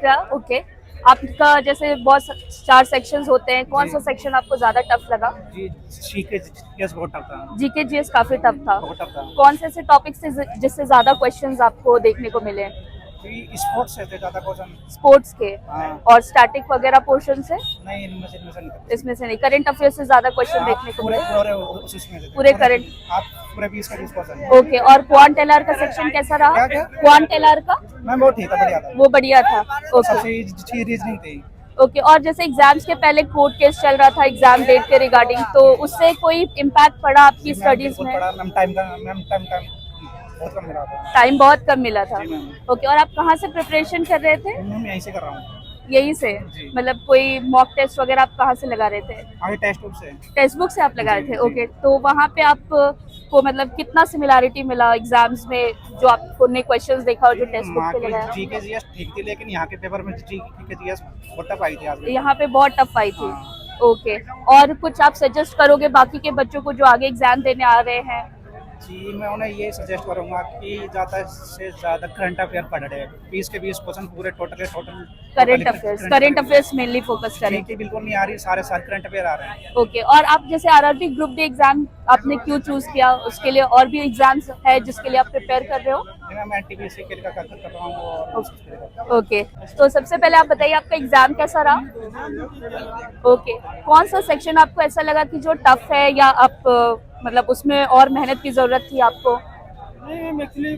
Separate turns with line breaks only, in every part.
Okay, आपका जैसे बहुत 4 सेक्शंस होते हैं, कौन सा सेक्शन आपको ज्यादा टफ लगा?
जी, जीके जीएस बहुत टफ था।
जीके जीएस काफी टफ था।
बहुत टफ था।
कौन से ऐसे टॉपिक्स थे जिससे ज्यादा क्वेश्चंस आपको देखने को मिले?
जी, स्पोर्ट्स से थे ज्यादा क्वेश्चन।
स्पोर्ट्स के
हाँ।
और स्टैटिक वगैरह पोर्शन से?
नहीं, इनमें से नहीं।
इसमें से नहीं, करंट अफेयर से ज्यादा क्वेश्चन
आप
देखने को
पूरे
मिले?
पूरे उसमें से थे।
पूरे करंट।
आप पूरे 20 का 20 क्वेश्चन।
ओके, और क्वांट एलआर का सेक्शन कैसा रहा?
क्या?
क्वांट एलआर का
मैम वो ठीक था, बढ़िया था।
वो बढ़िया था। ओके
सबसे अच्छी रीजनिंग थी।
ओके, और जैसे एग्जाम्स के पहले कोर्ट केस चल रहा था एग्जाम डेट के रिगार्डिंग, तो उससे कोई इम्पैक्ट पड़ा आपकी स्टडीज में?
मैम टाइम बहुत कम मिला था।
टाइम बहुत कम मिला था।
जी मैम।
ओके, और आप कहाँ से प्रिपरेशन कर रहे थे?
मैम यहीं से कर रहा हूँ।
यहीं से?
जी।
मतलब कोई मॉक टेस्ट वगैरह आप कहाँ से लगा रहे थे?
आगे टेस्ट बुक से।
टेक्स्ट बुक से आप लगा रहे
जी,
थे?
जी।
ओके, तो वहाँ पे आपको मतलब कितना सिमिलैरिटी मिला एग्जाम्स में, जो आपको ने क्वेश्चंस देखा और जो टेक्स्ट बुक पे लगाया?
जीके जीएस ठीक थी, लेकिन यहाँ के पेपर में जीके जीएस बहुत टफ आई थी आज।
यहाँ पे बहुत टफ आई थी।
हाँ।
ओके, और कुछ आप सजेस्ट करोगे बाकी के बच्चों को जो आगे एग्जाम देने आ रहे हैं?
जी, मैं उन्हें ये सजेस्ट करूंगा कि ज़्यादा से ज़्यादा करंट अफेयर पढ़े। 20 के 20 क्वेश्चन पूरे total
current affairs mainly focus करें।
जीके बिल्कुल नहीं आ रही, सारे करंट अफेयर आ रहे हैं।
ओके, और आप जैसे आरआरबी ग्रुप डी एग्जाम आपने क्यों चूज किया? उसके लिए और भी एग्जाम्स है जिसके लिए आप प्रिपेयर कर रहे हो?
मैं एनटीपीसी के लिए कर रहा हूँ और
ओके, तो सबसे पहले आप बताइए आपका एग्जाम कैसा रहा? ओके, कौन सा सेक्शन आपको ऐसा लगा कि जो टफ है, या आप मतलब उसमें और मेहनत की जरूरत थी आपको?
नहीं, मैं एक्चुअली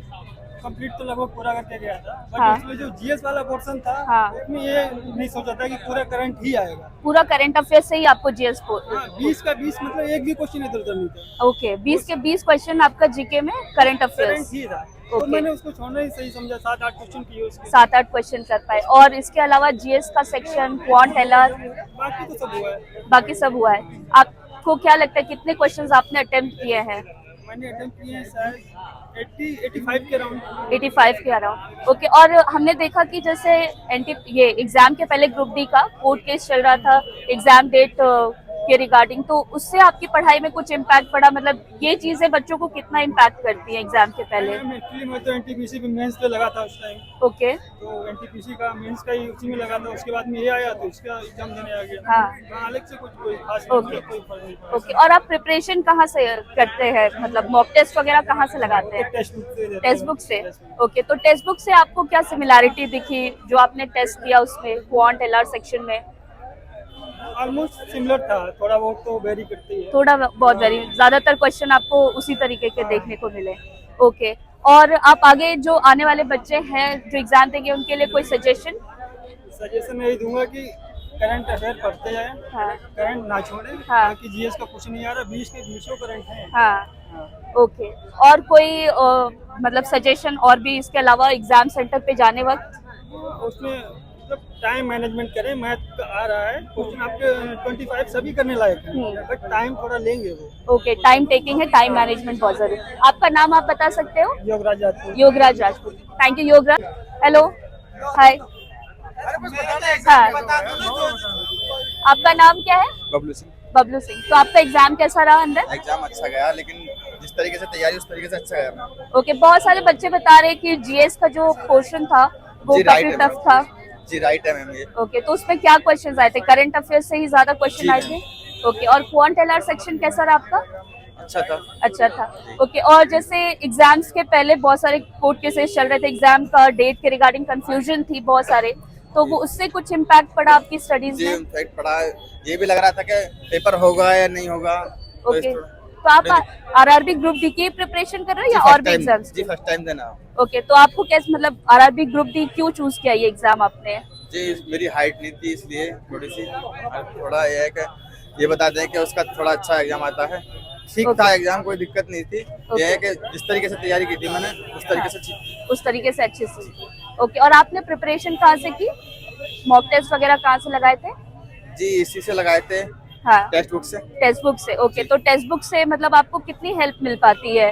कंप्लीट तो लगभग पूरा करके गया था, बट
हाँ।
उसमें जो जीएस वाला पोर्शन था,
हाँ।
उसमें ये नहीं सोचा था कि पूरा करंट ही आएगा।
पूरा करंट अफेयर से ही आपको जीएस
हाँ, 20 का 20 मतलब एक भी क्वेश्चन इधर उधर नहीं था।
ओके, 20 के 20 क्वेश्चन आपका जीके में करंट
करंट
अफेयर्स।
ही था, तो
ओके।
मैंने उसको छोड़ना ही सही समझा। 7-8 क्वेश्चन किए उसके,
7-8 क्वेश्चन कर पाए, और इसके अलावा जीएस का सेक्शन, क्वांट एलआर,
बाकी तो सब हुआ है।
बाकी सब हुआ है। आपको क्या लगता है कितने क्वेश्चंस आपने अटेम्प्ट किए हैं?
मैंने अटेम्प्ट किए हैं शायद 85 के अराउंड।
85 के अराउंड। ओके, और हमने देखा कि जैसे ये एग्जाम के पहले ग्रुप डी का कोर्ट केस चल रहा था एग्जाम डेट के रिगार्डिंग, तो उससे आपकी पढ़ाई में कुछ इम्पैक्ट पड़ा? मतलब ये चीजें बच्चों को कितना इम्पैक्ट करती हैं एग्जाम के पहले?
एक्चुअली मैं तो एनटीपीसी पे मेंस पे लगा था उस टाइम,
ओके।
तो एनटीपीसी का मेंस का ही उसी में लगा था। उसके बाद में ये आया तो उसका एग्जाम देने आ गया।
हाँ।
अलग से कुछ कोई खास
ओके।
कोई फर्क नहीं पड़ा।
ओके, और आप प्रिपरेशन कहाँ से करते हैं? मतलब मॉक टेस्ट वगैरह कहाँ से लगाते हैं?
टेक्स्ट बुक से देते हैं।
टेक्स्ट बुक से? ओके, तो टेक्स्ट बुक से आपको क्या सिमिलैरिटी दिखी जो आपने टेस्ट किया उसमें क्वांट एलआर सेक्शन में?
ऑलमोस्ट सिमिलर था, थोड़ा बहुत तो वेरी करती है।
थोड़ा बहुत वेरी, ज्यादातर क्वेश्चन आपको उसी तरीके के देखने को मिले। ओके, और आप आगे जो आने वाले बच्चे हैं जो एग्जाम देंगे उनके लिए कोई सजेशन?
सजेशन यही दूंगा कि करंट अफेयर पढ़ते जाएं,
हाँ।
करंट ना छोड़ें।
हाँ।
बाकी जीएस का कुछ नहीं आ रहा, 20 के 20 करंट है।
हाँ। ओके, और कोई मतलब सजेशन और भी इसके अलावा एग्जाम सेंटर पे जाने वक्त?
उसमें मतलब टाइम मैनेजमेंट करें। मैथ आ रहा है क्वेश्चन आपके 25 सभी करने लायक है, बट टाइम थोड़ा लेंगे वो।
ओके, टाइम टेकिंग है, टाइम मैनेजमेंट बहुत जरूरी है। आपका नाम आप बता सकते हो?
Yograj Yadav.
Yograj Rajput. Thank you Yograj. Hello, hi. हाँ, आपका नाम क्या है?
बबलू सिंह।
बबलू सिंह। तो आपका एग्जाम कैसा रहा अंदर?
एग्जाम अच्छा गया, लेकिन जिस तरीके से तैयारी उस तरीके से अच्छा गया मैम।
ओके, बहुत सारे बच्चे बता रहे हैं कि जीएस का जो पोर्शन था वो
जी,
काफी
राइट है
टफ था।
जी राइट है मैम ये।
ओके, तो उसमें क्या क्वेश्चंस आए थे? करंट अफेयर से ही ज्यादा क्वेश्चन
जी,
आए थे? ओके, और क्वांट एलआर सेक्शन कैसा रहा आपका?
अच्छा था।
अच्छा था। ओके, और जैसे एग्जाम्स के पहले बहुत सारे कोर्ट केसेस चल रहे थे, एग्जाम का डेट के रिगार्डिंग कंफ्यूजन थी बहुत सारे, तो वो उससे कुछ इम्पैक्ट पड़ा आपकी स्टडीज
जी
में?
इम्पैक्ट पड़ा। ये भी लग रहा था कि पेपर होगा या नहीं होगा।
ओके, तो आप आरआरबी ग्रुप डी की प्रिपरेशन कर रहे हो या और भी एग्जाम्स?
जी फर्स्ट टाइम देना।
ओके, तो आपको कैसे, मतलब आरआरबी ग्रुप डी क्यों चूज किया ये एग्जाम आपने?
जी मेरी हाइट नहीं थी, इसलिए थोड़ी सी थोड़ा ये है कि ये बता दें कि उसका थोड़ा अच्छा एग्जाम आता है। ठीक था एग्जाम, कोई दिक्कत नहीं थी। ये है कि जिस तरीके से तैयारी की थी मैंने उस तरीके से
अच्छे से। ओके, और आपने प्रिपरेशन कहाँ से की? मॉक टेस्ट वगैरह कहाँ से लगाए थे?
जी इसी से लगाए थे।
हाँ,
टेक्स्ट बुक से।
टेक्स्ट बुक से। ओके, तो टेक्स्ट बुक से मतलब आपको कितनी हेल्प मिल पाती है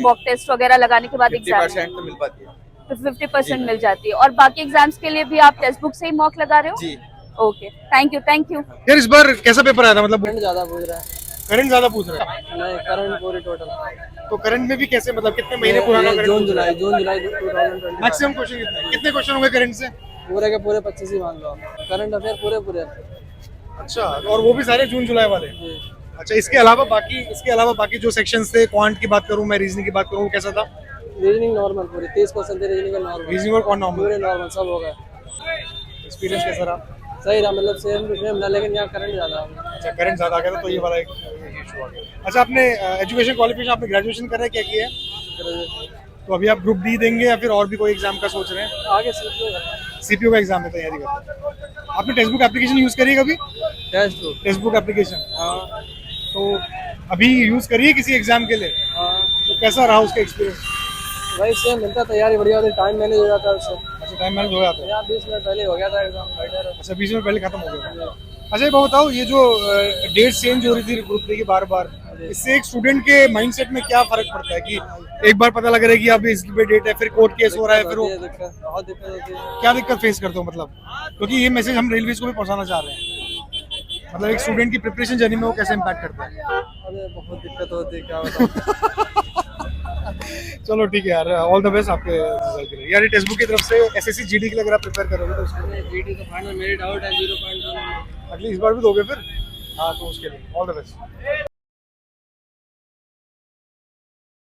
मॉक टेस्ट वगैरह लगाने के बाद?
50% तो मिल पाती है।
तो 50% मिल जाती है, और बाकी एग्जाम्स के लिए भी आप टेक्स्ट बुक से ही मॉक लगा रहे हो?
जी।
Okay, thank you.
यार इस बार कैसा पेपर आया था? मतलब
करंट ज्यादा पूछ रहा है।
करंट ज्यादा पूछ रहा है?
नहीं, करंट पूरी टोटल।
तो करंट में भी कैसे, मतलब कितने महीने पुराना करंट?
जून जुलाई 2020।
मैक्सिमम क्वेश्चन कितने क्वेश्चन होंगे करंट से?
पूरे के पूरे 25 ही मान लो आप, करंट अफेयर पूरे पूरे।
अच्छा, और वो भी सारे जून जुलाई वाले।
जी।
अच्छा, इसके अलावा बाकी जो सेक्शंस थे, क्वांट की बात करूं मैं, रीजनिंग की बात करूं, वो कैसा था?
रीजनिंग नॉर्मल पूरी 30 क्वेश्चन थे रीजनिंग का नॉर्मल,
रीजनिंग और कौन नॉर्मल?
पूरे नॉर्मल सब हो गए।
एक्सपीरियंस कैसा रहा?
सही रहा, मतलब सेम टू सेम ना, लेकिन यहाँ करंट ज़्यादा आ गया।
अच्छा, करंट ज्यादा आ गया था तो ये वाला एक इशू आ गया। अच्छा, आपने एजुकेशन क्वालिफिकेशन, आपने ग्रेजुएशन कर रहा है, क्या किया है? तो अभी आप ग्रुप डी देंगे या फिर और भी कोई एग्जाम का सोच रहे हैं?
आगे सीखो
सीपीयू का एग्जाम में तैयारी कर रहे हैं। आपने टेक्स्ट बुक एप्लीकेशन यूज करी है कभी? टेक्स्ट बुक एप्लीकेशन,
हाँ
तो अभी यूज करिए किसी एग्जाम के लिए,
हाँ,
तो कैसा रहा उसका एक्सपीरियंस?
वही सेम मिलता, तैयारी बढ़िया होती, टाइम मैनेज हो जाता है उससे।
अच्छा, टाइम मैनेज हो जाता है।
यहाँ 20 मिनट पहले हो गया था एग्जाम, बेटर है।
अच्छा, 20 मिनट पहले खत्म हो गया। अच्छा, ये बताओ, ये जो डेट चेंज हो रही थी ग्रुप डी की बार बार, इससे एक स्टूडेंट के माइंडसेट में क्या फर्क पड़ता है कि एक बार पता लग रहा है कि अब इस पे डेट है, फिर कोर्ट केस हो रहा है, फिर वो
बहुत दिक्कत होती है।
क्या दिक्कत फेस करते हो? मतलब क्योंकि ये मैसेज हम रेलवेज को भी पहुंचाना चाह रहे हैं, मतलब एक स्टूडेंट की प्रिपरेशन जर्नी में वो कैसे इम्पैक्ट करता है?
अरे बहुत दिक्कत होती है, क्या बताऊं।
चलो ठीक है यार, ऑल द बेस्ट आपके रिजल्ट के लिए। यार, ये टेक्स्ट बुक की तरफ से एसएससी जीडी के लिए अगर आप प्रिपेयर करोगे तो उसके
जीडी का फाइनल मेरिट आउट है 0.1,
अगली इस बार भी दोगे फिर? हाँ, तो उसके लिए ऑल द बेस्ट।